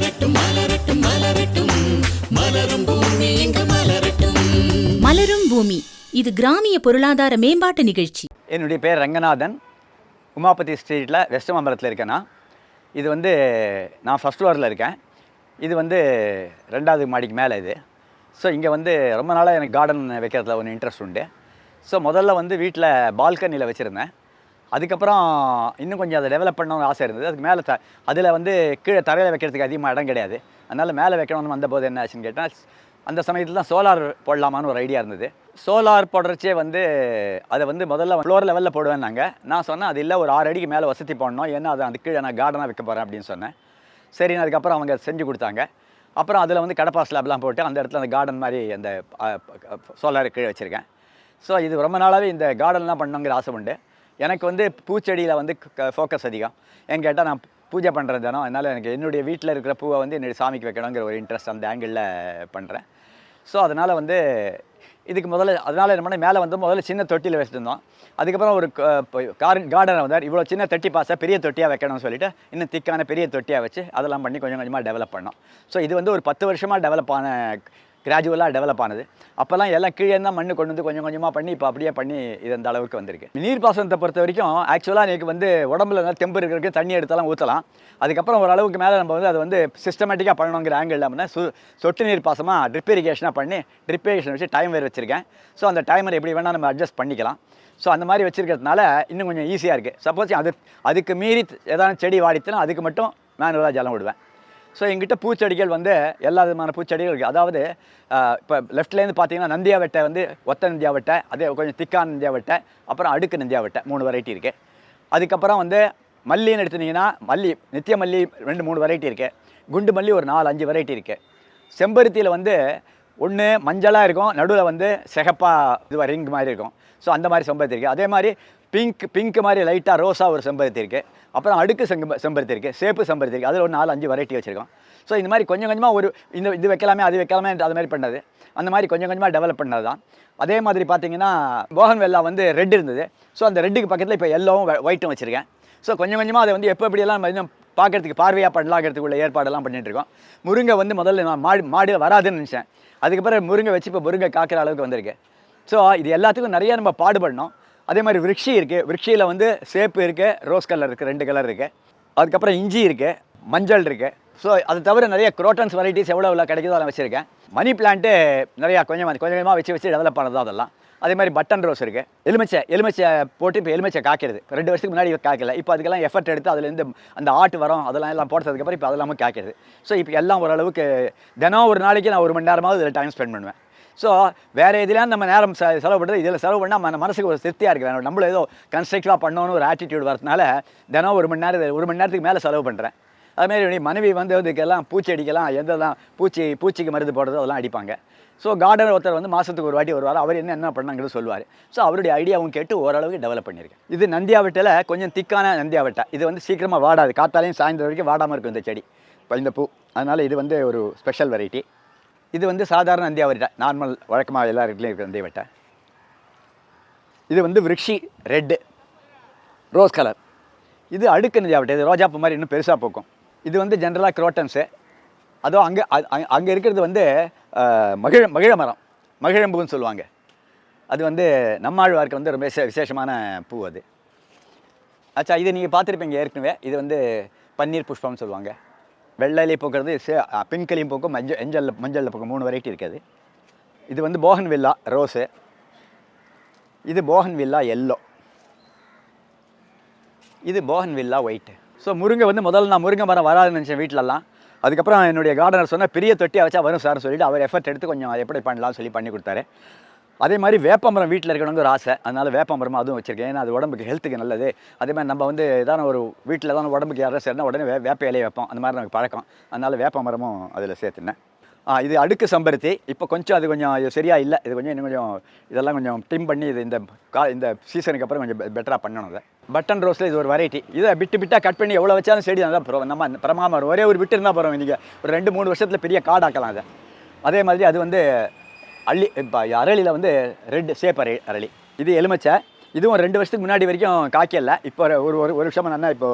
மலரட்டும் மலரட்டும் மலரட்டும் மலரும் பூமி இங்கு மலரட்டும். மலரும் பூமி இது கிராமிய பொருளாதார மேம்பாட்டு நிகழ்ச்சி. என்னுடைய பேர் ரங்கநாதன். உமாபதி ஸ்ட்ரீட்டில் வெஸ்ட் மாம்பலத்தில் இருக்கேன்னா. இது வந்து நான் ஃபஸ்ட் ஃப்ளோரில் இருக்கேன். இது வந்து 2வது மாடிக்கு மேலே இது. ஸோ இங்கே வந்து ரொம்ப நாளாக எனக்கு கார்டன் வைக்கிறதுல ஒன்று இன்ட்ரெஸ்ட் உண்டு. ஸோ முதல்ல வந்து வீட்டில் பால்கனியில் வச்சுருந்தேன். அதுக்கப்புறம் இன்னும் கொஞ்சம் அதை டெவலப் பண்ணணும்னு ஆசை இருந்தது. அதுக்கு மேலே அதில் வந்து கீழே தரையில் வைக்கிறதுக்கு அதிகமாக இடம் கிடையாது. அதனால் மேலே வைக்கணும்னு வந்தபோது என்ன ஆச்சுன்னு கேட்டால், அந்த சமயத்தில் தான் சோலார் போடலாமான்னு ஒரு ஐடியா இருந்தது. சோலார் போடுறச்சே வந்து அதை வந்து முதல்ல ஃப்ளோர் லெவலில் போடுவேன்னாங்க. நான் சொன்னேன் அது இல்லை, ஒரு 6 அடிக்கு மேலே வசதி போடணும், ஏன்னா அது அந்த கீழே நான் கார்டனாக வைக்க போகிறேன் அப்படின்னு சொன்னேன். சரின்னு அதுக்கப்புறம் அவங்க செஞ்சு கொடுத்தாங்க. அப்புறம் அதில் வந்து கடப்பா ஸ்லாப்லாம் போட்டு அந்த இடத்துல அந்த கார்டன் மாதிரி அந்த சோலார் கீழே வச்சுருக்கேன். ஸோ இது ரொம்ப நாளாகவே இந்த கார்டன்லாம் பண்ணணுங்கிற ஆசை உண்டு. எனக்கு வந்து பூச்செடியில் வந்து ஃபோக்கஸ் அதிகம். ஏன்னு கேட்டால் நான் பூஜை பண்ணுறது தானோ, அதனால் எனக்கு என்னுடைய வீட்டில் இருக்கிற பூவை வந்து என்னுடைய சாமிக்கு வைக்கணுங்கிற ஒரு இன்ட்ரெஸ்ட் அந்த ஆங்கிளில் பண்ணுறேன். ஸோ அதனால் வந்து இதுக்கு அதனால் என்ன பண்ண, மேலே வந்து முதல்ல சின்ன தொட்டியில் வச்சுருந்தோம். அதுக்கப்புறம் ஒரு கார்டனை வந்தார், இவ்வளோ சின்ன தொட்டி பாசை பெரிய தொட்டியாக வைக்கணும்னு சொல்லிவிட்டு இன்னும் திக்கான பெரிய தொட்டியாக வச்சு அதெல்லாம் பண்ணி கொஞ்சம் கொஞ்சமாக டெவலப் பண்ணோம். ஸோ இது வந்து ஒரு 10 வருஷமாக டெவலப் ஆன, கிராஜுவலாக டெவலப் ஆனது. அப்போல்லாம் எல்லாம் கீழே தான் மண்ணு கொண்டு வந்து கொஞ்சம் கொஞ்சமாக பண்ணி இப்போ அப்படியே பண்ணி இது அந்த அளவுக்கு வந்திருக்கு. நீர்ப்பாசனத்தை பொறுத்த வரைக்கும் ஆக்சுவலாக எனக்கு வந்து உடம்புல தெம்பு இருக்கிறதுக்கு தண்ணி எடுத்தாலும் ஊற்றலாம். அதுக்கப்புறம் ஒரு அளவுக்கு மேலே நம்ம வந்து அதை வந்து சிஸ்டமேட்டிக்காக பண்ணணுங்கிற ஆங்கிள் அப்படின்னா சொட்டு நீர் பாசமாக ட்ரிப் இரிகேஷனாக பண்ணி ட்ரிப் இரிகேஷன் வச்சு டைமர் வச்சுருக்கேன். ஸோ அந்த டைமர் எப்படி வேணால் நம்ம அட்ஜஸ்ட் பண்ணிக்கலாம். ஸோ அந்த மாதிரி வச்சுருக்கிறதுனால இன்னும் கொஞ்சம் ஈஸியாக இருக்குது. சப்போஸ் அதுக்கு மீறி ஏதாவது செடி வாடிச்சுன்னா அதுக்கு மட்டும் மேனுவலாக ஜலம் விடுவேன். ஸோ எங்கிட்ட பூச்செடிகள் வந்து எல்லா விதமான பூச்செடிகள் இருக்குது. அதாவது இப்போ லெஃப்ட்லேருந்து பார்த்தீங்கன்னா நந்தியாவட்டை வந்து ஒத்த நந்தியாவட்டை, அதே கொஞ்சம் திக்கான நந்தியாவட்டை, அப்புறம் அடுக்கு நந்தியாவட்டை 3 வெரைட்டி இருக்குது. அதுக்கப்புறம் வந்து மல்லின்னு எடுத்துட்டிங்கன்னா நித்திய மல்லி 2-3 வெரைட்டி இருக்குது. குண்டு மல்லி ஒரு 4-5 வெரைட்டி இருக்குது. செம்பருத்தியில் வந்து ஒன்று மஞ்சளாக இருக்கும், நடுவில் வந்து சிகப்பாக ரிங் மாதிரி இருக்கும். ஸோ அந்த மாதிரி செம்பருத்தி இருக்குது. அதே மாதிரி பிங்க் மாதிரி லைட்டாக ரோஸாக ஒரு செம்பருத்தி இருக்குது. அப்புறம் அடுக்கு செம்பருத்தி இருக்குது, சேப்பு செம்பருத்தி இருக்குது. அதில் ஒரு 4-5 வெரைட்டி வச்சுருக்கோம். ஸோ இந்த மாதிரி கொஞ்சம் கொஞ்சமாக இது வைக்கலாமே அது வைக்கலாமே அது மாதிரி பண்ணது, அந்த மாதிரி கொஞ்சம் கொஞ்சமாக டெவலப் பண்ணது தான். அதே மாதிரி பார்த்தீங்கன்னா போகன்வெல்லா வந்து ரெட் இருந்தது. ஸோ அந்த ரெட்டுக்கு பக்கத்தில் இப்போ எல்லோவும் ஒயிட்டும் வச்சுருக்கேன். ஸோ கொஞ்சம் கொஞ்சமாக அதை வந்து எப்படியெல்லாம் இன்னும் பார்க்குறதுக்கு பார்வையாக பண்ணலாங்கிறதுக்கு உள்ள ஏற்பாடெல்லாம் பண்ணிகிட்ருக்கோம். முருங்கை வந்து முதல்ல நான் மாடியில் வராதுன்னு நினச்சேன். அதுக்கப்புறம் முருங்கை வச்சு இப்போ முருங்கை காக்கிற அளவுக்கு வந்திருக்கு. ஸோ இது எல்லாத்துக்கும் நிறையா நம்ம பாடுபடணும். அதே மாதிரி விருட்சி இருக்குது. விருட்சியில் வந்து சேப்பு இருக்குது, ரோஸ் கலர் இருக்குது, 2 கலர் இருக்குது. அதுக்கப்புறம் இஞ்சி இருக்குது, மஞ்சள் இருக்குது. ஸோ அது தவிர நிறைய குரோட்டன்ஸ் வெரைட்டிஸ் எவ்வளோ கிடைக்குதோ அதெல்லாம் வச்சுருக்கேன். மணி பிளான்ட்டு நிறையா கொஞ்சம் கொஞ்சமாக வச்சு டெவலப் பண்ணது தான் அதெல்லாம். அதே மாதிரி பட்டன் ரோஸ் இருக்குது. எலுமிச்சை போட்டு இப்போ எலுமிச்சை காய்க்கிறது. 2 வருஷத்துக்கு முன்னாடி காய்க்கல. இப்போ அதுக்கெல்லாம் எஃபர்ட் எடுத்து அதுலேருந்து அந்த ஆட்டு வரும் அதெல்லாம் போட்டதுக்கப்புறம் இப்போ அதெல்லாமும் காய்க்கிறது. ஸோ இப்போ எல்லாம் ஓரளவுக்கு தினம் ஒரு நாளைக்கு நான் 1 மணி நேரமாவது இதில் டைம் ஸ்பெண்ட் பண்ணுவேன். ஸோ வேறு எதுலாம் நம்ம நேரம் செலவு பண்ணுறது, இதில் செலவு பண்ணால் மனசுக்கு ஒரு திருப்தியாக இருக்குது. நம்மளும் ஏதோ கன்ஸ்ட்ரக்டிவாக பண்ணணும்னு ஒரு ஆட்டிடியூட் வரதுனால தினம் 1 மணி நேரத்துக்கு மேலே செலவு பண்ணுறேன். அதுமாதிரி மனைவி வந்து இதுக்கெல்லாம் பூச்செடிக்கெல்லாம் எதெல்லாம் பூச்சிக்கு மருந்து போடுறது அதெல்லாம் அடிப்பாங்க. ஸோ கார்டனர் ஒருத்தர் வந்து மாதத்துக்கு ஒரு வாட்டி வருவார். அவர் என்ன பண்ணாங்கிறது சொல்லுவார். ஸோ அவருடைய ஐடியாவும் கேட்டு ஓரளவுக்கு டெவலப் பண்ணியிருக்கேன். இது நந்தியாவட்டையில் கொஞ்சம் திக்கான நந்தியாவட்டை. இது வந்து சீக்கிரமாக வாடாது, காத்தாலையும் சாயந்தரம் வரைக்கும் வாடாமல் இருக்கும் இந்த செடி, இப்போ இந்த பூ. அதனால் இது வந்து ஒரு ஸ்பெஷல் வெரைட்டி. இது வந்து சாதாரண நந்தியாவட்டை, நார்மல் வழக்கமாக எல்லா இடத்துலையும் இருக்கிற நந்தியாவட்டை. இது வந்து விருட்சி ரெட்டு ரோஸ் கலர். இது அடுக்கு நந்தியாவட்டை. இது ரோஜாப்பூ மாதிரி இன்னும் பெருசாக பூக்கும். இது வந்து ஜென்ரலாக குரோட்டன்ஸு. அதுவும் அங்கே இருக்கிறது வந்து மகிழ மரம், மகிழம்பூன்னு சொல்லுவாங்க. அது வந்து நம்மாழ்வாருக்கு வந்து ரொம்ப விசேஷமான பூ அது. ஆச்சா, இது நீங்கள் பார்த்துருப்பீங்க ஏற்கனவே. இது வந்து பன்னீர் புஷ்பம்னு சொல்லுவாங்க. வெள்ளையிலையும் பூக்கிறது, பின்கலையும் பூக்கும், மஞ்சளில் பூக்கும். 3 வெரைட்டி இருக்குது. இது வந்து போகன்வில்லா ரோஸு. இது போகன்வில்லா எல்லோ. இது போகன்வில்லா ஒயிட்டு. ஸோ முருங்கை வந்து முதல்ல நான் முருங்கை மரம் வராதுன்னு நினச்சேன் வீட்டிலலாம். அதுக்கப்புறம் என்னுடைய கார்டனர் சொன்னால் பெரிய தொட்டியாக வச்சா வரும் சார்னு சொல்லிவிட்டு அவர் எஃபர்ட் எடுத்து கொஞ்சம் எப்படி பண்ணலாம்னு சொல்லி பண்ணி கொடுத்தாரு. அதே மாதிரி வேப்பமரம் வீட்டில் இருக்கணுங்கிற ஒரு ஆசை. அதனால் வேப்பமரம் அதுவும் வச்சுருக்கேன். ஏன்னா அது உடம்புக்கு ஹெல்த்துக்கு நல்லது. அதே மாதிரி நம்ம வந்து ஏதாவது ஒரு வீட்டில் தான் உடம்புக்கு யாராவது சரினா உடனே வேப்ப இலையை வைப்போம். அந்த மாதிரி நமக்கு பழக்கம். அதனால் வேப்பமரமும் அதில் சேர்த்துனேன். இது அடுக்கு செம்பருத்தி. இப்போ கொஞ்சம் அது சரியாக இல்லை. இது இன்னும் கொஞ்சம் இதெல்லாம் கொஞ்சம் ட்ரிம் பண்ணி இது இந்த சீசனுக்கு அப்புறம் கொஞ்சம் பெட்டராக பண்ணணும். அதை பட்டன் ரோஸில் இது ஒரு வெரைட்டி. இதை பிட்டாக கட் பண்ணி எவ்வளோ வச்சாலும் செடி நல்லா நம்ம பிரமாமரம் ஒரே ஒரு விட்டு இருந்தால் போகிறோம். இன்றைக்கி ஒரு 2-3 வருஷத்தில் பெரிய காடாக்கலாம் அதை. அதே மாதிரி அது வந்து இப்போ அரளியில் வந்து ரெட் சேப் அரளி. இது எலுமிச்சை. இதுவும் 2 வருஷத்துக்கு முன்னாடி வரைக்கும் காய்க்கல. இப்போ ஒரு வருஷமாக நல்லா இப்போ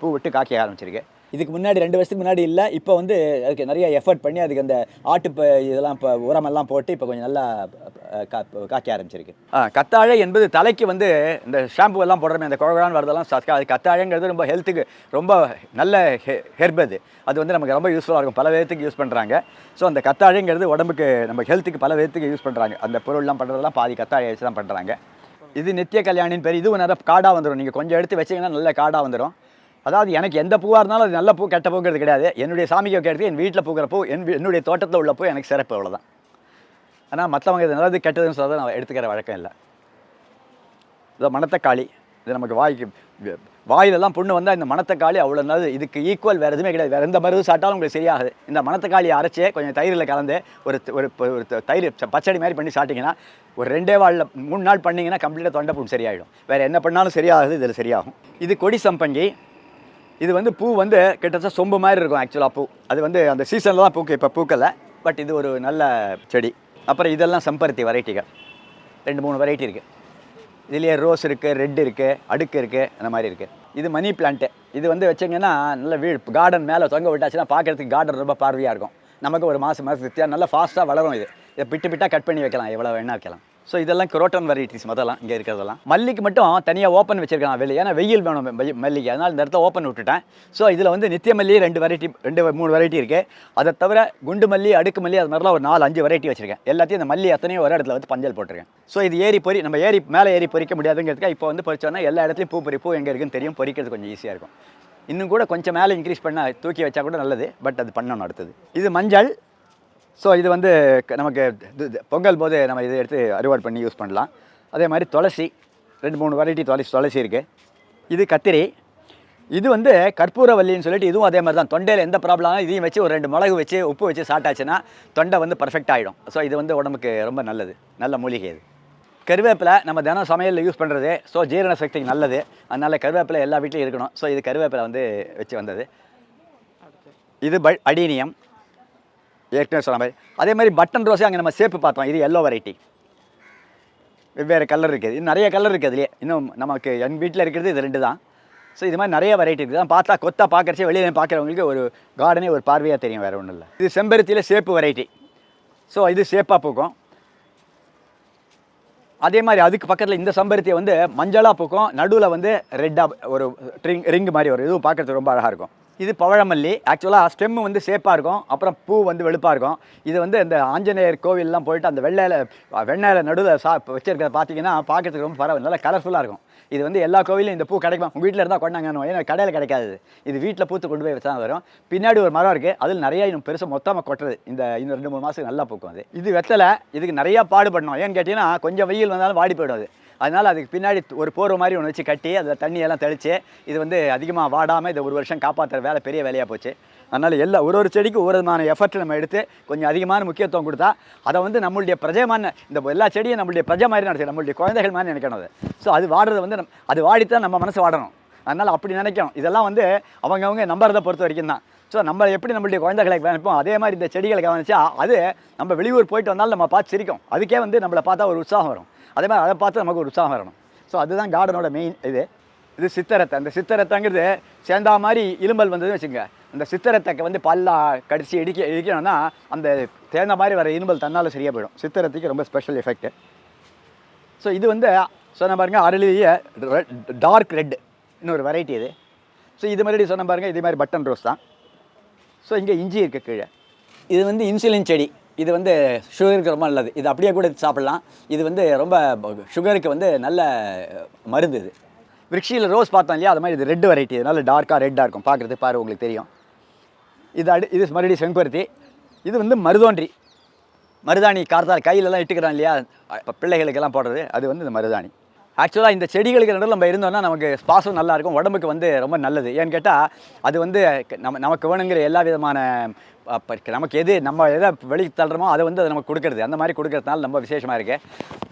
பூ விட்டு காய்க்க ஆரம்பிச்சிருக்கு. இதுக்கு முன்னாடி 2 வருஷத்துக்கு முன்னாடி இல்லை, இப்போ வந்து அதுக்கு நிறைய எஃபர்ட் பண்ணி அதுக்கு அந்த இதெல்லாம் இப்போ உரமெல்லாம் போட்டு இப்போ கொஞ்சம் நல்லா காய்க்க ஆரம்பிச்சிருக்கு. கத்தாழை என்பது தலைக்கு வந்து இந்த ஷாம்பு எல்லாம் போடுறமே அந்த குழகுழான்னு வரதெல்லாம் அது கத்தாழைங்கிறது ரொம்ப ஹெல்த்துக்கு ரொம்ப நல்ல ஹெர்ப் அது வந்து நமக்கு ரொம்ப யூஸ்ஃபுல்லாக இருக்கும். பல விதத்துக்கு யூஸ் பண்ணுறாங்க. ஸோ அந்த கத்தாழைங்கிறது உடம்புக்கு நம்ம ஹெல்த்துக்கு பல விதத்துக்கு யூஸ் பண்ணுறாங்க. அந்த பொருள்லாம் பண்ணுறதெல்லாம் பாதி கத்தாழை வச்சு தான் பண்ணுறாங்க. இது நித்திய கல்யாணின்னு பேர். இதுவும் நிறைய காடாக வந்துடும். நீங்கள் கொஞ்சம் எடுத்து வச்சிங்கன்னா நல்ல காடாக வந்துடும். அதாவது எனக்கு எந்த பூவாக இருந்தாலும் அது நல்ல பூ கெட்ட பூங்கிறது கிடையாது. என்னுடைய சாமிக்கு வைக்கிறது என் வீட்டில் பூக்கிற பூ என்னுடைய தோட்டத்தில் உள்ள பூ எனக்கு சிறப்பு, அவ்வளோதான். ஆனால் மற்றவங்க இது நல்லது கெட்டதுன்னு சொல்கிறத நான் எடுத்துக்கிற வழக்கம் இல்லை. இதோ மணத்தக்காளி, இது நமக்கு வாயிலெல்லாம் புண்ணு வந்தால் இந்த மணத்தக்காளி அவ்வளோ நல்லது. இதுக்கு ஈக்குவல் வேறு எதுவுமே கிடையாது. வேறு எந்த மருந்து சாப்பிட்டாலும் உங்களுக்கு சரியாகுது. இந்த மணத்தக்காளியை அரைச்சி கொஞ்சம் தயிரில் கலந்து ஒரு தயிர் பச்சடி மாதிரி பண்ணி சாப்பிட்டிங்கன்னா ஒரு 2 வாழில் 3 நாள் பண்ணிங்கன்னா கம்ப்ளீட்டாக தொண்டை புண் சரியாயிடும். வேறு என்ன பண்ணாலும் சரியாகுது, இதில் சரியாகும். இது கொடி சம்பங்கி. இது வந்து பூ வந்து கிட்டத்தட்ட சொம்பு மாதிரி இருக்கும் ஆக்சுவலாக பூ. அது வந்து அந்த சீசனில் தான் பூக்கு, இப்போ பூக்கலை. பட் இது ஒரு நல்ல செடி. அப்புறம் இதெல்லாம் செம்பருத்தி வெரைட்டிகள் 2-3 வெரைட்டி இருக்குது. இதுலேயே ரோஸ் இருக்குது, ரெட் இருக்குது, அடுக்கு இருக்குது, அந்த மாதிரி இருக்குது. இது மணி பிளான்ட்டு. இது வந்து வச்சிங்கன்னா நல்ல கார்டன் மேலே தொங்க விட்டாச்சுன்னா பார்க்குறதுக்கு கார்டன் ரொம்ப பார்வையாக இருக்கும். நமக்கு ஒரு மாதத்துக்கு நல்லா ஃபாஸ்ட்டாக வளரும். இதை பிட்டாக கட் பண்ணி வைக்கலாம், எவ்வளோ வேணால் வைக்கலாம். ஸோ இதெல்லாம் குரோட்டன் வெரைட்டிஸ் முதல்லாம் இங்கே இருக்கிறதெல்லாம். மல்லிக்கு மட்டும் தனியாக ஓப்பன் வச்சுருக்கலாம் வெளியே, ஏன்னா வெயில் வேணும் மல்லிக்கு, அதனால் இந்த இடத்துல ஓப்பன் விட்டுட்டேன். ஸோ இதில் வந்து நித்திய மல்லி 2-3 வெரைட்டி இருக்குது. அதை தவிர குண்டு மல்லி, அடுக்கு மல்லி, அது மாதிரிலாம் ஒரு 4-5 வெரைட்டி வச்சுருக்கேன். எல்லாத்தையும் இந்த மல்லி அத்தனையும் ஒரு இடத்துல வந்து பஞ்சல் போட்டிருக்கேன். ஸோ இது நம்ம மேலே ஏறி பொறிக்க முடியாதுங்கிறதுக்காக இப்போ வந்து பொறிச்சோன்னா எல்லா இடத்துலையும் பூ எங்கே இருக்குன்னு தெரியும், பொறிக்கிறது கொஞ்சம் ஈஸியாக இருக்கும். இன்னும் கூட கொஞ்சம் மேலே இன்க்ரீஸ் பண்ணால் தூக்கி வச்சா கூட நல்லது. பட் அது பண்ணணும் அடுத்தது. இது மஞ்சள். ஸோ இது வந்து நமக்கு பொங்கல் போது நம்ம இதை எடுத்து அறுவடை பண்ணி யூஸ் பண்ணலாம். அதே மாதிரி துளசி 2-3 வெரைட்டி துளசி இருக்குது. இது கத்திரி. இது வந்து கற்பூரவல்லின்னு சொல்லிட்டு இதுவும் அதே மாதிரி தான். தொண்டையில் எந்த ப்ராப்ளம் இதையும் வச்சு ஒரு 2 மிளகு வச்சு உப்பு வச்சு சாப்பிட்டாச்சுன்னா தொண்டை வந்து பர்ஃபெக்ட் ஆகிடும். ஸோ இது வந்து உடம்புக்கு ரொம்ப நல்லது, நல்ல மூலிகை. இது கருவேப்பிலை நம்ம தினம் சமையலில் யூஸ் பண்ணுறது. ஸோ ஜீரண சக்திக்கு நல்லது. அதனால் கருவேப்பிலை எல்லா வீட்லையும் இருக்கணும். ஸோ இது கருவேப்பிலை வந்து வச்சு வந்தது. இது அடீனியம் ஏற்கனவே சொன்ன மாதிரி. அதே மாதிரி பட்டன் ரோஸே அங்கே நம்ம சேப்பு பார்த்தோம். இது எல்லோ வெரைட்டி, வெவ்வேறு கலர் இருக்குது. இது நிறைய கலர் இருக்குது. அதுலேயே இன்னும் நமக்கு என் வீட்டில் இருக்கிறது இது 2 தான். ஸோ இது மாதிரி நிறைய வெரைட்டி இருக்குது. தான் பார்த்தா கொத்தா பார்க்குறச்சே வெளியே பார்க்குறவங்களுக்கு ஒரு கார்டனே ஒரு பார்வையாக தெரியும், வேறு ஒன்றும் இல்லை. இது செம்பருத்தியில் சேப்பு வெரைட்டி. ஸோ இது சேப்பாக பூக்கும். அதே மாதிரி அதுக்கு பக்கத்தில் இந்த செம்பருத்தியை வந்து மஞ்சளாக பூக்கும், நடுவில் வந்து ரெட்டாக ஒரு ரிங் மாதிரி ஒரு இதுவும் பார்க்குறதுக்கு ரொம்ப அழகாக இருக்கும். இது பவழமல்லி. ஆக்சுவலாக ஸ்டெம்மு வந்து சேப்பாக இருக்கும், அப்புறம் பூ வந்து வெளுப்பாக இருக்கும். இது வந்து இந்த ஆஞ்சநேயர் கோவிலெலாம் போயிட்டு அந்த வெண்ணெயில் நடுவில் வச்சுருக்கிறத பார்த்தீங்கன்னா பார்க்குறதுக்கு ரொம்ப பரவாயில்ல, நல்லா கலர்ஃபுல்லாக இருக்கும். இது வந்து எல்லா கோவிலும் இந்த பூ கிடைக்குமா, உங்கள் வீட்டில் இருந்தால் கொண்டாங்கன்னு, ஏன்னா கடையில் கிடைக்காது. இது வீட்டில் பூத்து கொண்டு போய் வச்சா தான் வரும். பின்னாடி ஒரு மரம் இருக்குது, அதில் நிறையா இன்னும் பெருசாக மொத்தமாக கொட்டுறது. இன்னும் 2-3 மாதத்துக்கு நல்லா பூக்கும். இது வெத்தலை. இதுக்கு நிறையா பாடுபடணும். ஏன்னு கேட்டிங்கன்னா கொஞ்சம் வெயில் வந்தாலும் வாடி போய்டும் அது. அதனால் அதுக்கு பின்னாடி ஒரு போர்வை மாதிரி ஒன்று வச்சு கட்டி அதில் தண்ணியெல்லாம் தெளித்து இது வந்து அதிகமாக வாடாமல் இதை 1 வருஷம் காப்பாற்றுற வேலை பெரிய வேலையாக போச்சு. அதனால் ஒரு செடிக்கு ஒரு விதமான எஃபர்ட் நம்ம எடுத்து கொஞ்சம் அதிகமான முக்கியத்துவம் கொடுத்தா அதை வந்து நம்மளுடைய பிரஜமான இந்த எல்லா செடியும் நம்மளுடைய பிரஜை மாதிரி நடத்தி நம்மளுடைய குழந்தைகள் மாதிரி நினைக்கணும் அது. ஸோ அது வாடுறது வந்து அது வாடித்தான் நம்ம மனசு வாடணும். அதனால் அப்படி நினைக்கணும். இதெல்லாம் வந்து அவங்கவுங்க நம்புறதை பொறுத்த வரைக்கும் தான். ஸோ நம்ம எப்படி நம்மளுடைய குழந்தைகளை கவனிப்போம், அதே மாதிரி இந்த செடிகளை கவனிச்சா அது நம்ம வெளியூர் போயிட்டு வந்தாலும் நம்ம பார்த்து சிரிக்கும். அதுக்கே வந்து நம்மளை பார்த்தா ஒரு உற்சாகம் வரும். அதே மாதிரி அதை பார்த்து நமக்கு ஒரு உற்சாகம் வரணும். ஸோ அதுதான் கார்டனோட மெயின். இது சித்தரத்தை. அந்த சித்தரத்தைங்கிறது சேர்ந்தா மாதிரி இரும்பல் வந்ததுன்னு வச்சுங்க. அந்த சித்தரத்தை வந்து பல்லா கடிச்சு இடிக்கணும்னா அந்த தேர்ந்த மாதிரி வர இரும்பல் தன்னால் சரியாக போயிடும். சித்தரத்துக்கு ரொம்ப ஸ்பெஷல் எஃபெக்ட். ஸோ இது வந்து சொன்ன பாருங்கள் அரளிய டார்க் ரெட் இன்னொரு வெரைட்டி இது. ஸோ இது மாதிரி சொன்ன பாருங்கள் இதே மாதிரி பட்டன் ரோஸ் தான். ஸோ இங்கே இஞ்சி இருக்குது கீழே. இது வந்து இன்சுலின் செடி. இது வந்து சுகருக்கு ரொம்ப நல்லது. இது அப்படியே கூட சாப்பிட்லாம். இது வந்து ரொம்ப சுகருக்கு வந்து நல்ல மருந்து. இது விருட்சியில் ரோஸ் பார்த்தோம் இல்லையா, அது மாதிரி இது ரெட் வெரைட்டி. இதனால் டார்க்காக ரெட்டாக இருக்கும் பார்க்குறதுக்கு. பாரு உங்களுக்கு தெரியும். இது மறுபடியும் செம்பருத்தி. இது வந்து மருதாணி கார்த்தால் கையிலலாம் இட்டுக்கிறான் இல்லையா, இப்போ பிள்ளைகளுக்கெல்லாம் போடுறது, அது வந்து இந்த மருதாணி. ஆக்சுவலாக இந்த செடிகளுக்கு நடுவில் நம்ம இருந்தோம்னா நமக்கு சுவாசம் நல்லாயிருக்கும், உடம்புக்கு வந்து ரொம்ப நல்லது. ஏன்னு கேட்டால் அது வந்து நமக்கு வேணுங்கிற எல்லா விதமான நமக்கு நம்ம எதை வெளியே தள்ளுறோமோ அதை வந்து அது நமக்கு கொடுக்குறது. அந்த மாதிரி கொடுக்கறதுனால ரொம்ப விசேஷமாக இருக்குது.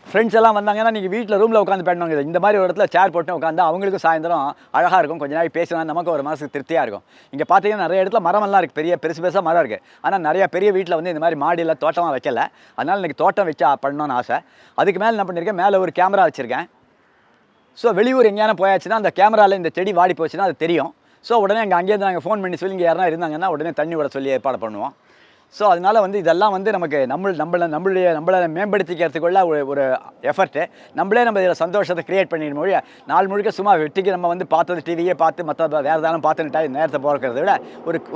ஃப்ரெண்ட்ஸ் எல்லாம் வந்தாங்கன்னா நீங்கள் வீட்டில் ரூமில் உட்காந்து பண்ணுவாங்க. இந்த மாதிரி ஒரு இடத்துல சேர் போட்டு உட்காந்து அவங்களுக்கும் சாயந்தரம் அழகாக இருக்கும். கொஞ்ச நாள் பேசினா நமக்கு ஒரு மனசுக்கு திருப்தியாக இருக்கும். இங்கே பார்த்தீங்கன்னா நிறைய இடத்துல மரமெல்லாம் இருக்குது, பெருசாக மரம் இருக்குது. ஆனால் நிறையா பெரிய வீட்டில் வந்து இந்த மாதிரி மாடியில் தோட்டமாக வைக்கல. அதனால் எனக்கு தோட்டம் வச்சா பண்ணணும்னு ஆசை. அதுக்கு மேலே என்ன பண்ணியிருக்கேன், மேலே ஒரு கேமரா வச்சுருக்கேன். ஸோ வெளியூர் எங்கேயான போயாச்சுன்னா அந்த கேமராவில் இந்த செடி வாடி போச்சுன்னா அது தெரியும். ஸோ உடனே அங்கேருந்து நாங்கள் ஃபோன் பண்ணி சொல்லி இங்கே யாரா இருந்தாங்கன்னா உடனே தண்ணி விட சொல்லி ஏற்பாடு பண்ணுவோம். ஸோ அதனால் வந்து இதெல்லாம் வந்து நமக்கு நம்மளை மேம்படுத்திக்கிறதுக்குள்ள ஒரு எஃபர்ட்டு. நம்மளே நம்ம இதில் சந்தோஷத்தை க்ரியேட் பண்ணிடும் மொழி நாள் முழுக்க சும்மா வெட்டிக்கு நம்ம வந்து பார்த்தது டிவியே பார்த்து மற்ற வேறு ஏதாவது பார்த்துட்டா நேரத்தை போகிறத விட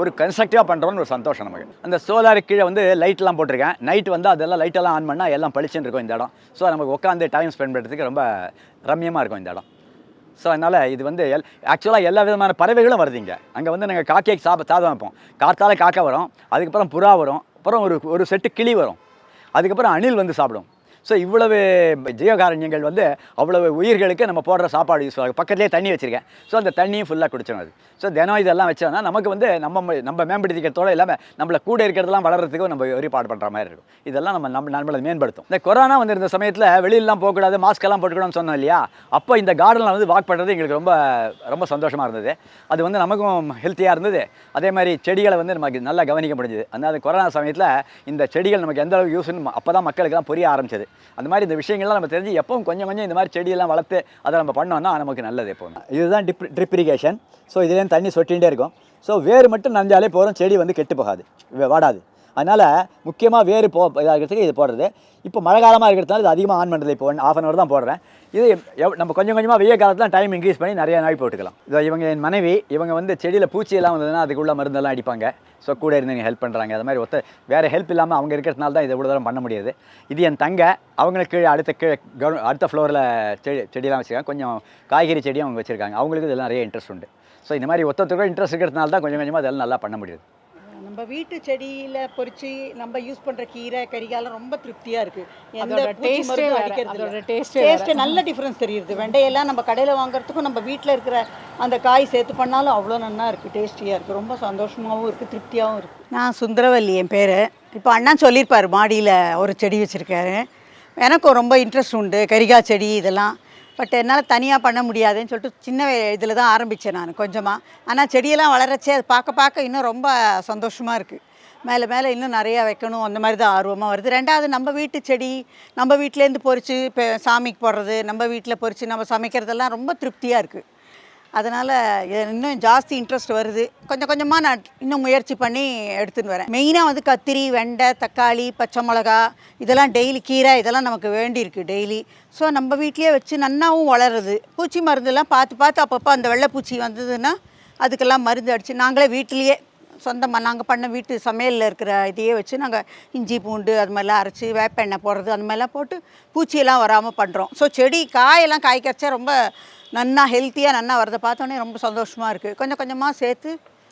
ஒரு கன்ஸ்ட்ரக்டிவாக பண்ணுறோன்னு ஒரு சந்தோஷம் நமக்கு. அந்த சோலாருக்கு கீழே வந்து லைட்லாம் போட்டிருக்கேன். நைட் வந்து அதெல்லாம் லைட்டெல்லாம் ஆன் பண்ணால் எல்லாம் பளிச்சுன்னு இருக்கும் இந்த இடம். ஸோ நமக்கு உட்காந்து டைம் ஸ்பெண்ட் பண்ணுறதுக்கு ரொம்ப ரம்யமாக இருக்கும் இந்த இடம். ஸோ அதனால் இது வந்து ஆக்சுவலாக எல்லா விதமான பறவைகளும் வருது இங்கே. அங்கே வந்து நாங்கள் காக்கைக்கு சாதம் வைப்போம். காத்தால காக்கா வரும், அதுக்கப்புறம் புறா வரும், அப்புறம் ஒரு செட்டு கிளி வரும், அதுக்கப்புறம் அணில் வந்து சாப்பிடும். ஸோ இவ்வளவு ஜீவகாரண்யங்கள் வந்து அவ்வளவு உயிர்களுக்கு நம்ம போடுற சாப்பாடு யூஸ் ஆகும். பக்கத்துலேயே தண்ணி வச்சுருக்கேன். ஸோ அந்த தண்ணியும் ஃபுல்லாக குடிச்சிடும் அது. ஸோ தினம் இதெல்லாம் வச்சோன்னா நமக்கு வந்து நம்ம மேம்படுத்திக்கிறதோட இல்லாமல் நம்மளை கூட இருக்கிறதெல்லாம் வளர்கிறதுக்கும் நம்ம ஏற்பாடு பண்ணுற மாதிரி இருக்கும். இதெல்லாம் நம்மளை மேம்படுத்தும். இந்த கொரோனா வந்து இருந்த சமயத்தில் வெளியிலலாம் போகக்கூடாது, மாஸ்க்கெல்லாம் போட்டுக்கணும்னு சொன்னோம் இல்லையா? அப்போ இந்த கார்டனில் வந்து வாக் பண்ணுறது எங்களுக்கு ரொம்ப ரொம்ப சந்தோஷமாக இருந்தது. அது வந்து நமக்கும் ஹெல்த்தியாக இருந்தது. அதே மாதிரி செடிகளை வந்து நமக்கு நல்லா கவனிக்க முடிஞ்சுது. அந்த கொரோனா சமயத்தில் இந்த செடிகள் நமக்கு எந்த அளவுக்கு யூஸ்ன்னு அப்போ தான் மக்களுக்கெல்லாம் புரிய ஆரம்பிச்சது. அந்த மாதிரி இந்த விஷயங்கள்லாம் நம்ம தெரிஞ்சு எப்பவும் கொஞ்சம் இந்த மாதிரி செடியெல்லாம் வளர்த்து அதை நம்ம பண்ணோம்னா நமக்கு நல்லது. எப்போவும் இதுதான் ட்ரிப் இரிகேஷன். ஸோ இதுலேருந்து தண்ணி சொட்டிகிட்டே இருக்கும். ஸோ வேறு மட்டும் நனைஞ்சாலே போகிறோம், செடி வந்து கெட்டு போகாது, வாடாது. அதனால் முக்கியமாக வேறு இதாகிறதுக்கு இது போடுறது. இப்போ மழை காலமாக இருக்கிறதுனால இது அதிகமாக ஆன் பண்ணுறது. இப்போ 1/2 hour தான் போடுறேன். இது நம்ம கொஞ்சமாக வெய்ய காலத்தில் டைம் இன்க்ரீஸ் பண்ணி நிறைய நாய் போட்டுக்கலாம். இவங்க என் மனைவி, இவங்க வந்து செடியில் பூச்சியெல்லாம் வந்ததுன்னா அதுக்குள்ள மருந்தெல்லாம் அடிப்பாங்க. ஸோ கூட இருந்து நீங்கள் ஹெல்ப் பண்ணுறாங்க. அது மாதிரி வேறு ஹெல்ப் இல்லாமல் அவங்க இருக்கிறதுனால தான் இதை இவ்வளோ தூரம் பண்ண முடியாது. இது என் தங்க, அவங்களுக்கு அடுத்த ஃப்ளோரில் செடியெல்லாம் வச்சுருக்காங்க. கொஞ்சம் காய்கறி செடியும் அவங்க வச்சுருக்காங்க. அவங்களுக்கு இதெல்லாம் நிறைய இன்ட்ரெஸ்ட் உண்டு. ஸோ இந்த மாதிரி ஒருத்தருக்கு இன்ட்ரெஸ்ட் இருக்கிறதுனால தான் கொஞ்சமாக இதெல்லாம் நல்லா பண்ண முடியுது. நம்ம வீட்டு செடியில் பொறிச்சு நம்ம யூஸ் பண்ணுற கீரை கறிகாலம் ரொம்ப திருப்தியாக இருக்குது. அதோட டேஸ்ட்டு நல்ல டிஃப்ரென்ஸ் தெரியுது. வெண்டையெல்லாம் நம்ம கடையில் வாங்குறதுக்கும் நம்ம வீட்டில் இருக்கிற அந்த காய் சேர்த்து பண்ணாலும் அவ்வளோ நல்லா இருக்குது, டேஸ்டியாக இருக்குது, ரொம்ப சந்தோஷமாகவும் இருக்குது, திருப்தியாகவும் இருக்குது. நான் சுந்தரவல்லி என் பேர். இப்போ அண்ணா சொல்லியிருப்பார் மாடியில் ஒரு செடி வச்சுருக்காரு. எனக்கும் ரொம்ப இன்ட்ரெஸ்ட் உண்டு கரிகாய் செடி இதெல்லாம். பட் என்னால் தனியாக பண்ண முடியாதுன்னு சொல்லிட்டு சின்ன இதில் தான் ஆரம்பித்தேன் நான் கொஞ்சமாக. ஆனால் செடியெல்லாம் வளரச்சே அது பார்க்க இன்னும் ரொம்ப சந்தோஷமாக இருக்குது. மேலே இன்னும் நிறையா வைக்கணும், அந்த மாதிரி தான் ஆர்வமாக வருது. ரெண்டாவது நம்ம வீட்டு செடி நம்ம வீட்டிலேருந்து பொறிச்சு இப்போ சாமிக்கு போடுறது, நம்ம வீட்டில் பொறிச்சு நம்ம சமைக்கிறதெல்லாம் ரொம்ப திருப்தியாக இருக்குது. அதனால் இன்னும் ஜாஸ்தி இன்ட்ரெஸ்ட் வருது. கொஞ்சமாக நான் இன்னும் முயற்சி பண்ணி எடுத்துன்னு வரேன். மெயினாக வந்து கத்திரி, வெண்டை, தக்காளி, பச்சை மிளகா இதெல்லாம் டெய்லி, கீரை இதெல்லாம் நமக்கு வேண்டியிருக்கு டெய்லி. ஸோ நம்ம வீட்லேயே வச்சு நன்னாவும் வளருது. பூச்சி மருந்துலாம் பார்த்து அப்பப்போ அந்த வெள்ளைப்பூச்சி வந்ததுன்னா அதுக்கெல்லாம் மருந்து அடித்து நாங்களே வீட்டிலையே சொந்தமாக நாங்கள் பண்ண வீட்டு சமையலில் இருக்கிற இதையே வச்சு நாங்கள் இஞ்சி பூண்டு அது மாதிரிலாம் அரைச்சி வேப்பெண்ணெய் போடுறது அந்த மாதிரிலாம் போட்டு பூச்சியெல்லாம் வராமல் பண்ணுறோம். ஸோ செடி காயெல்லாம் காய்க்கறச்சா ரொம்ப நன்னா ஹெல்த்தியாக நன்னா வரதை பார்த்தோன்னே ரொம்ப சந்தோஷமாக இருக்குது. கொஞ்சமாக சேர்த்து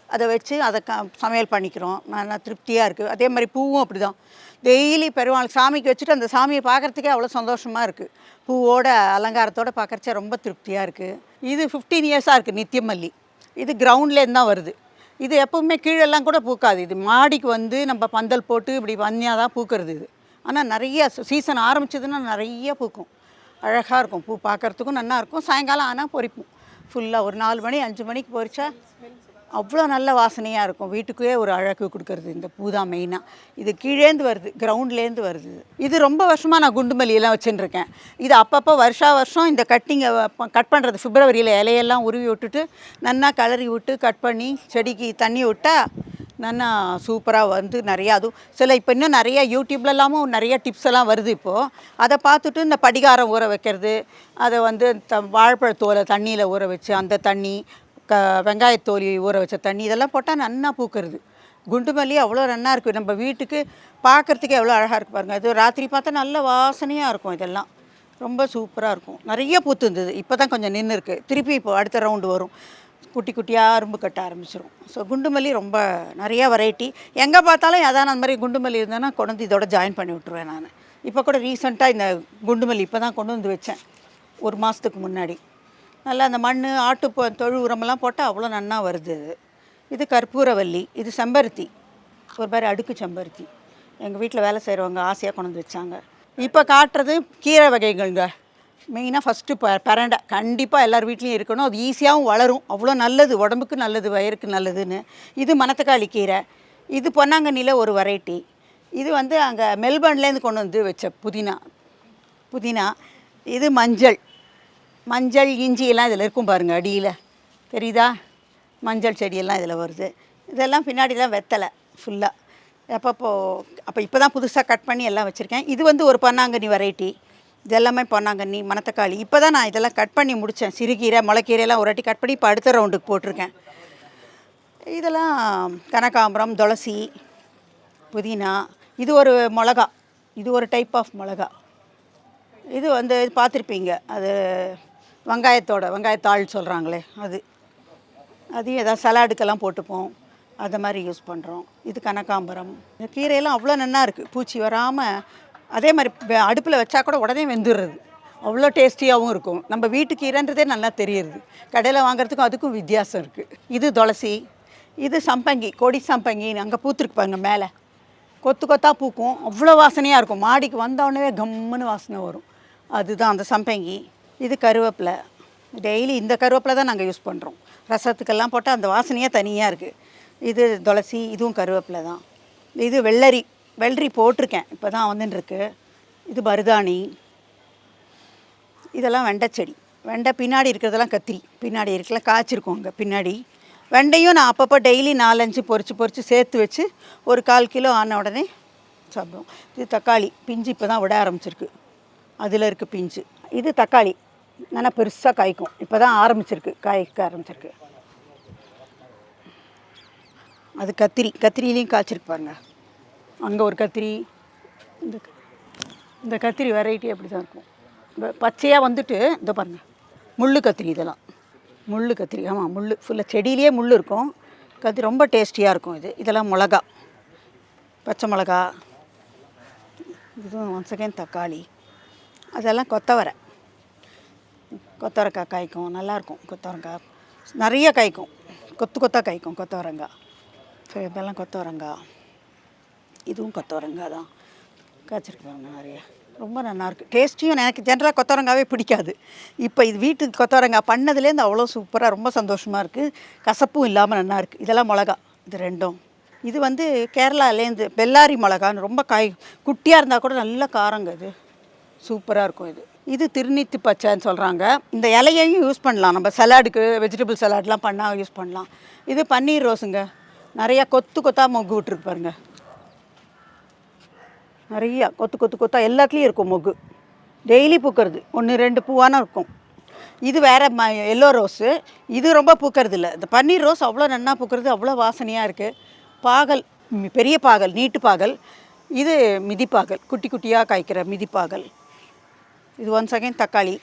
அதை வச்சு அதை சமையல் பண்ணிக்கிறோம். நல்லா திருப்தியாக இருக்குது. அதே மாதிரி பூவும் அப்படி தான். டெய்லி பெருமாள் சாமிக்கு வச்சுட்டு அந்த சாமியை பார்க்குறதுக்கே அவ்வளோ சந்தோஷமாக இருக்குது. பூவோட அலங்காரத்தோடு பார்க்குறச்சா ரொம்ப திருப்தியாக இருக்குது. இது 15 years-ஆக இருக்குது நித்தியமல்லி. இது கிரவுண்ட்லேருந்து தான் வருது. இது எப்போவுமே கீழெல்லாம் கூட பூக்காது. இது மாடிக்கு வந்து நம்ம பந்தல் போட்டு இப்படி வந்தியாக தான் பூக்கிறது இது. ஆனால் நிறைய சீசன் ஆரம்பிச்சதுன்னா நிறைய பூக்கும், அழகாக இருக்கும். பூ பார்க்குறதுக்கும் நல்லா இருக்கும். சாயங்காலம் ஆனால் பொறிப்போம் ஃபுல்லாக. ஒரு 4 மணி 5 மணிக்கு பொறிச்சா அவ்வளோ நல்ல வாசனையாக இருக்கும். வீட்டுக்கே ஒரு அழகு கொடுக்கறது இந்த பூ தான் மெயினாக. இது கீழேந்து வருது, கிரவுண்ட்லேருந்து வருது. இது ரொம்ப வருஷமாக நான் குண்டு மல்லியெல்லாம் வச்சுட்டுருக்கேன். இது அப்பப்போ வருஷம் இந்த கட்டிங்கை கட் பண்ணுறது பிப்ரவரியில் இலையெல்லாம் உருவி விட்டுட்டு நன்னா கலரி விட்டு கட் பண்ணி செடிக்கு தண்ணி விட்டால் நல்லா சூப்பராக வந்து நிறையா. அதுவும் இப்போ இன்னும் நிறையா யூடியூப்லலாமும் நிறைய டிப்ஸ் எல்லாம் வருது இப்போது. அதை பார்த்துட்டு இந்த படிகாரம் ஊற வைக்கிறது, அதை வந்து வாழைப்பழத்தோலை தண்ணியில் ஊற வச்சு அந்த தண்ணி, வெங்காயத்தோலி ஊற வச்ச தண்ணி இதெல்லாம் போட்டால் நன்னா பூக்கிறது. குண்டு மல்லி அவ்வளோ நன்னா இருக்குது. நம்ம வீட்டுக்கு பார்க்குறதுக்கே எவ்வளோ அழகாக இருக்குது பாருங்கள். அது ராத்திரி பார்த்தா நல்ல வாசனையாக இருக்கும். இதெல்லாம் ரொம்ப சூப்பராக இருக்கும். நிறைய பூத்து இருந்தது, இப்போ தான் கொஞ்சம் நின்று இருக்குது. திருப்பி இப்போ அடுத்த ரவுண்டு வரும், குட்டியாக அரும்பு கட்ட ஆரம்பிச்சிடும். ஸோ குண்டுமல்லி ரொம்ப நிறையா வெரைட்டி. எங்கே பார்த்தாலும் ஏதாவது அந்த மாதிரி குண்டுமல்லி இருந்தேன்னா கொண்டு வந்து இதோட ஜாயின் பண்ணி விட்ருவேன் நான். இப்போ கூட ரீசெண்டாக இந்த குண்டுமல்லி இப்போ தான் கொண்டு வந்து வச்சேன் 1 மாதத்துக்கு முன்னாடி. நல்லா அந்த மண் தொழு உரமெல்லாம் போட்டால் அவ்வளோ நன்னா வருது. இது கற்பூரவல்லி, இது செம்பருத்தி, ஒரு மாதிரி அடுக்கு செம்பருத்தி. எங்கள் வீட்டில் வேலை செய்கிறவங்க ஆசையாக கொண்டு வந்து வச்சாங்க. இப்போ காட்டுறது கீரை வகைகள்ங்க. மெயினாக ஃபஸ்ட்டு பரண்டை கண்டிப்பாக எல்லார் வீட்லேயும் இருக்கணும். அது ஈஸியாகவும் வளரும், அவ்வளோ நல்லது, உடம்புக்கு நல்லது, வயிறுக்கு நல்லதுன்னு. இது மணத்தக்காளி கீரை, இது பொன்னாங்கண்ணியில் ஒரு வெரைட்டி. இது வந்து அங்கே மெல்பர்ன்லேருந்து கொண்டு வந்து வச்ச புதினா. இது மஞ்சள், இஞ்சி எல்லாம் இதில் இருக்கும் பாருங்கள், அடியில் தெரியுதா? மஞ்சள் செடியெல்லாம் இதில் வருது. இதெல்லாம் பின்னாடிலாம் வெத்தலை ஃபுல்லாக அப்போ இப்போ தான் புதுசாக கட் பண்ணி எல்லாம் வச்சுருக்கேன். இது வந்து ஒரு பொன்னாங்கண்ணி வெரைட்டி. இது எல்லாமே பொன்னாங்கண்ணி, மணத்தக்காளி. இப்போ தான் நான் இதெல்லாம் கட் பண்ணி முடித்தேன். சிறுகீரை, முளைக்கீரையெல்லாம் ஒரு வாட்டி கட் பண்ணி இப்போ அடுத்த ரவுண்டுக்கு போட்டிருக்கேன். இதெல்லாம் கனகாம்பரம், துளசி, புதினா. இது ஒரு மிளகா, இது ஒரு டைப் ஆஃப் மிளகா. இது வந்து பார்த்துருப்பீங்க, அது வெங்காயத்தாள் சொல்கிறாங்களே அது. அதையும் எதாவது சலாடுக்கெல்லாம் போட்டுப்போம், அதை மாதிரி யூஸ் பண்ணுறோம். இது கனகாம்பரம். இந்த கீரையெல்லாம் அவ்வளோ நல்லா இருக்குது, பூச்சி வராமல். அதே மாதிரி அடுப்பில் வச்சா கூட உடனே வெந்துடுறது, அவ்வளோ டேஸ்டியாகவும் இருக்கும். நம்ம வீட்டு கீரைன்றதே நல்லா தெரியுது. கடையில் வாங்குறதுக்கும் அதுக்கும் வித்தியாசம் இருக்குது. இது துளசி, இது சம்பங்கி, கொடி சம்பங்கி. அங்கே பூத்துருக்கு பாருங்க மேலே, கொத்து கொத்தாக பூக்கும், அவ்வளோ வாசனையாக இருக்கும். மாடிக்கு வந்தோடனே கம்முன்னு வாசனை வரும். அதுதான் அந்த சம்பங்கி. இது கருவேப்பிலை. டெய்லி இந்த கருவேப்பிலை தான் நாங்கள் யூஸ் பண்ணுறோம். ரசத்துக்கெல்லாம் போட்டால் அந்த வாசனையே தனியாக இருக்குது. இது துளசி, இதுவும் கருவேப்பிலை தான். இது வெள்ளரி போட்டிருக்கேன், இப்போ தான் வந்துட்டுருக்கு. இது மருதாணி. இதெல்லாம் வெண்டைச்செடி. வெண்டை பின்னாடி இருக்கிறதெல்லாம் கத்திரி, பின்னாடி இருக்கல காய்ச்சிருக்கோம் அங்கே பின்னாடி. வெண்டையும் நான் அப்பப்போ டெய்லி 4-5 பொறிச்சு சேர்த்து வச்சு ஒரு 1/4 கிலோ ஆன உடனே சாப்பிடுவோம். இது தக்காளி, பிஞ்சு இப்போ தான் விட ஆரம்பிச்சிருக்கு, அதில் இருக்குது பிஞ்சு. இது தக்காளி நல்லா பெருசாக காய்க்கும், இப்போ தான் ஆரம்பிச்சிருக்கு, காய்க்க ஆரம்பிச்சிருக்கு. அது கத்திரிலையும் காய்ச்சிருக்கு பாருங்க. அங்கே ஒரு கத்திரி. இந்த கத்திரி வெரைட்டி அப்படி தான் இருக்கும். பச்சையாக வந்துட்டு இந்த பாருங்கள், முள் கத்திரி. இதெல்லாம் முள் கத்திரி. ஆமாம், முள் ஃபுல்லாக செடியிலேயே முள் இருக்கும். கத்திரி ரொம்ப டேஸ்டியாக இருக்கும். இதெல்லாம் மிளகா, பச்சை மிளகா. இதுவும் ஒன் செகண்ட் தக்காளி. அதெல்லாம் கொத்தவரங்காய் காய்க்கும், நல்லாயிருக்கும். கொத்தவரங்காய் நிறைய காய்க்கும், கொத்தாக காய்க்கும் கொத்தவரங்காய். ஸோ இதெல்லாம் கொத்தவரங்காய். இதுவும் கொத்தவரங்காய் தான், காய்ச்சிருக்கு பாருங்க நிறைய. ரொம்ப நல்லாயிருக்கு, டேஸ்டியும். எனக்கு ஜென்ரலாக கொத்தவரங்காவே பிடிக்காது. இப்போ இது வீட்டுக்கு கொத்தவரங்காய் பண்ணதுலேருந்து அவ்வளோ சூப்பராக, ரொம்ப சந்தோஷமாக இருக்குது. கசப்பும் இல்லாமல் நல்லாயிருக்கு. இதெல்லாம் மிளகா, இது ரெண்டும். இது வந்து கேரளாலேருந்து பெல்லாரி மிளகான்னு, ரொம்ப குட்டியாக இருந்தால் கூட நல்ல காரங்க. இது சூப்பராக இருக்கும். இது திருநீத்து பச்சைன்னு சொல்கிறாங்க. இந்த இலையையும் யூஸ் பண்ணலாம், நம்ம சலாடுக்கு, வெஜிடபிள் சலாட்லாம் பண்ணால் யூஸ் பண்ணலாம். இது பன்னீர் ரோஸுங்க, நிறையா கொத்தாக மொக்கு விட்டுருக்கு பாருங்க. நிறையா கொத்தாக எல்லாத்துலேயும் இருக்கும் மொக்கு, டெய்லி பூக்கிறது. 1-2 பூவான இருக்கும். இது வேறு எல்லோ ரோஸு, இது ரொம்ப பூக்கிறது இல்லை. இந்த பன்னீர் ரோஸ் அவ்வளோ நன்னா பூக்கிறது, அவ்வளோ வாசனையாக இருக்குது. பாகல், பெரிய பாகல், நீட்டு பாகல். இது மிதிப்பாகல், குட்டி குட்டியாக காய்க்கிற மிதிப்பாகல். இது ஒன் செகண்ட் தக்காளி,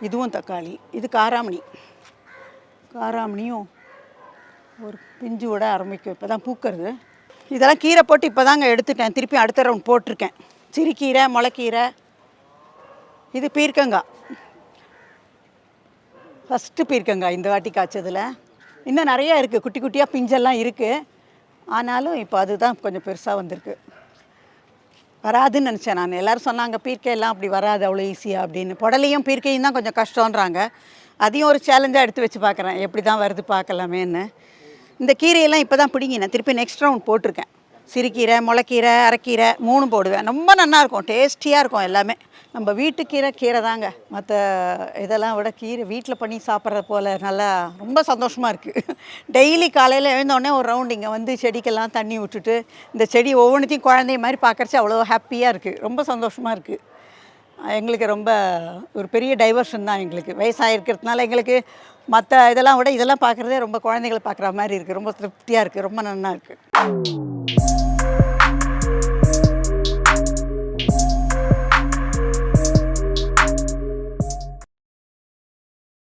இதுவும் தக்காளி. இது காராமணியும் ஒரு பிஞ்சு விட ஆரம்பிக்கும், இப்போ தான் பூக்கிறது. இதெல்லாம் கீரை போட்டு இப்போ தாங்க எடுத்துட்டேன், திருப்பி அடுத்த ரவுண்ட் போட்டிருக்கேன். சிறுகீரை, முளைக்கீரை. இது பீர்க்கங்காய், ஃபஸ்ட்டு பீர்க்கங்காய் இந்த வாட்டி காய்ச்சதில். இன்னும் நிறையா இருக்குது, குட்டி குட்டியாக பிஞ்செல்லாம் இருக்குது. ஆனாலும் இப்போ அதுதான் கொஞ்சம் பெருசாக வந்திருக்கு. வராதுன்னு நினச்சேன் நான். எல்லோரும் சொன்னாங்க பீர்க்கையெல்லாம் அப்படி வராது அவ்வளோ ஈஸியாக அப்படின்னு. புடலையும் பீர்க்கையும் தான் கொஞ்சம் கஷ்டன்றாங்க. அதையும் ஒரு சேலஞ்சாக எடுத்து வச்சு பார்க்குறேன், எப்படி தான் வருது பார்க்கலாமேன்னு. இந்த கீரையெல்லாம் இப்போ தான் பிடிங்கினேன், திருப்பி நெக்ஸ்ட் ரவுண்ட் போட்டிருக்கேன். சிறுகீரை, முளைக்கீரை, அரைக்கீரை 3 போடுவேன். ரொம்ப நல்லாயிருக்கும், டேஸ்டியாக இருக்கும் எல்லாமே. நம்ம வீட்டு கீரை தாங்க. மற்ற இதெல்லாம் விட கீரை வீட்டில் பண்ணி சாப்பிட்றது போல் நல்லா ரொம்ப சந்தோஷமாக இருக்குது. டெய்லி காலையில் எழுந்தோடனே ஒரு ரவுண்ட் இங்கே வந்து செடிக்கெல்லாம் தண்ணி விட்டுட்டு, இந்த செடி ஒவ்வொன்றுத்தையும் குழந்தைய மாதிரி பார்க்குறச்சு அவ்வளோ ஹாப்பியாக இருக்குது, ரொம்ப சந்தோஷமாக இருக்குது. எங்களுக்கு ரொம்ப ஒரு பெரிய டைவர்ஷன் தான் எங்களுக்கு. வயசாக இருக்கிறதுனால எங்களுக்கு மற்ற இதெல்லாம் விட இதெல்லாம் பார்க்குறதே ரொம்ப குழந்தைகளை பார்க்குற மாதிரி இருக்குது, ரொம்ப திருப்தியாக இருக்குது, ரொம்ப நல்லா இருக்குது.